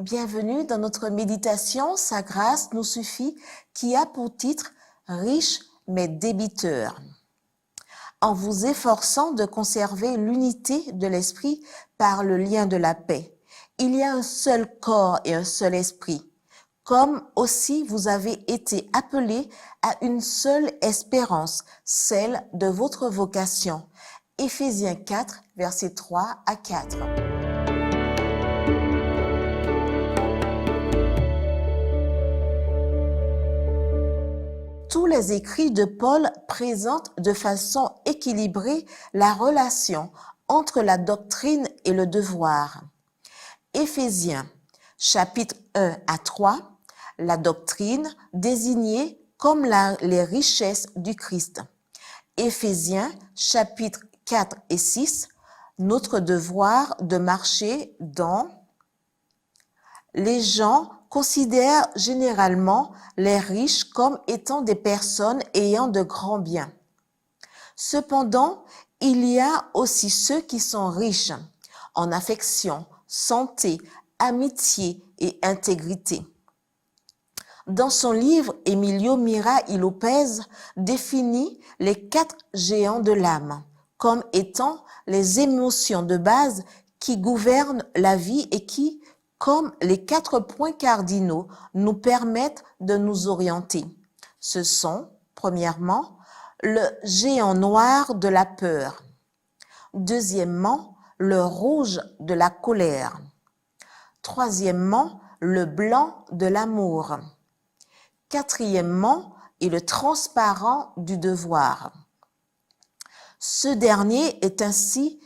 Bienvenue dans notre méditation « Sa grâce nous suffit » qui a pour titre « Riche mais débiteur ». En vous efforçant de conserver l'unité de l'esprit par le lien de la paix, il y a un seul corps et un seul esprit, comme aussi vous avez été appelés à une seule espérance, celle de votre vocation. Éphésiens 4, versets 3 à 4. Tous les écrits de Paul présentent de façon équilibrée la relation entre la doctrine et le devoir. Éphésiens, chapitre 1 à 3, la doctrine désignée comme les richesses du Christ. Éphésiens, chapitre 4 et 6, notre devoir de marcher dans. Les gens considèrent généralement les riches comme étant des personnes ayant de grands biens. Cependant, il y a aussi ceux qui sont riches en affection, santé, amitié et intégrité. Dans son livre, Emilio Mira y López définit les 4 géants de l'âme comme étant les émotions de base qui gouvernent la vie et qui, comme les 4 points cardinaux, nous permettent de nous orienter. Ce sont, premièrement, le géant noir de la peur. Deuxièmement, le rouge de la colère. Troisièmement, le blanc de l'amour. Quatrièmement, et le transparent du devoir. Ce dernier est ainsi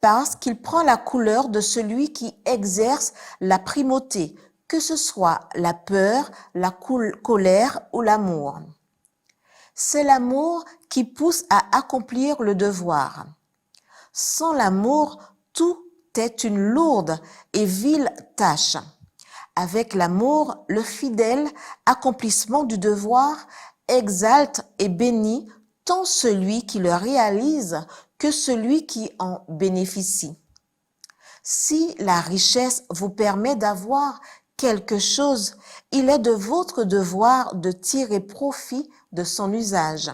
parce qu'il prend la couleur de celui qui exerce la primauté, que ce soit la peur, la colère ou l'amour. C'est l'amour qui pousse à accomplir le devoir. Sans l'amour, tout est une lourde et vile tâche. Avec l'amour, le fidèle accomplissement du devoir exalte et bénit tant celui qui le réalise que celui qui en bénéficie. Si la richesse vous permet d'avoir quelque chose, il est de votre devoir de tirer profit de son usage.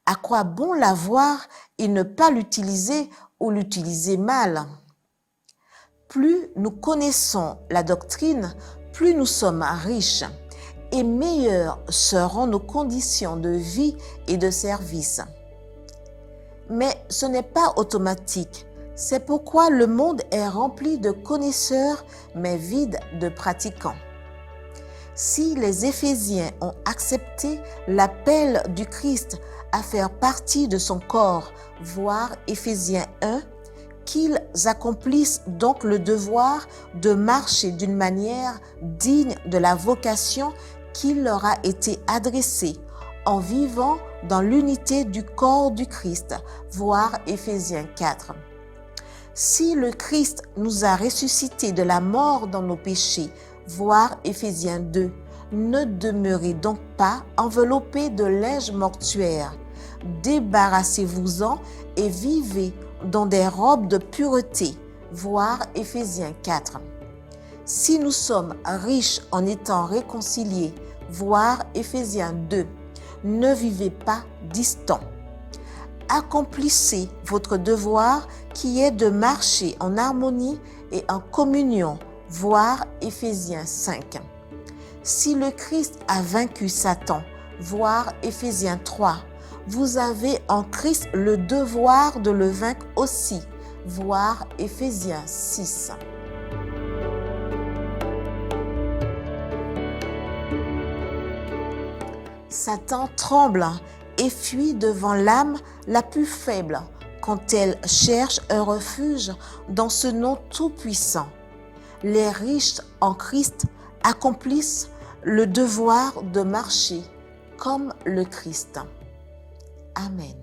À quoi bon l'avoir et ne pas l'utiliser ou l'utiliser mal? Plus nous connaissons la doctrine, plus nous sommes riches et meilleures seront nos conditions de vie et de service. Mais ce n'est pas automatique. C'est pourquoi le monde est rempli de connaisseurs, mais vide de pratiquants. Si les Éphésiens ont accepté l'appel du Christ à faire partie de son corps, voir Éphésiens 1, qu'ils accomplissent donc le devoir de marcher d'une manière digne de la vocation qui leur a été adressée, en vivant dans l'unité du corps du Christ, voir Éphésiens 4. Si le Christ nous a ressuscités de la mort dans nos péchés, voir Éphésiens 2, ne demeurez donc pas enveloppés de linge mortuaire. Débarrassez-vous-en et vivez dans des robes de pureté, voir Éphésiens 4. Si nous sommes riches en étant réconciliés, voir Éphésiens 2, ne vivez pas distants. Accomplissez votre devoir qui est de marcher en harmonie et en communion, voir Éphésiens 5. Si le Christ a vaincu Satan, voir Éphésiens 3, vous avez en Christ le devoir de le vaincre aussi, voir Éphésiens 6. Satan tremble et fuit devant l'âme la plus faible quand elle cherche un refuge dans ce nom tout-puissant. Les riches en Christ accomplissent le devoir de marcher comme le Christ. Amen.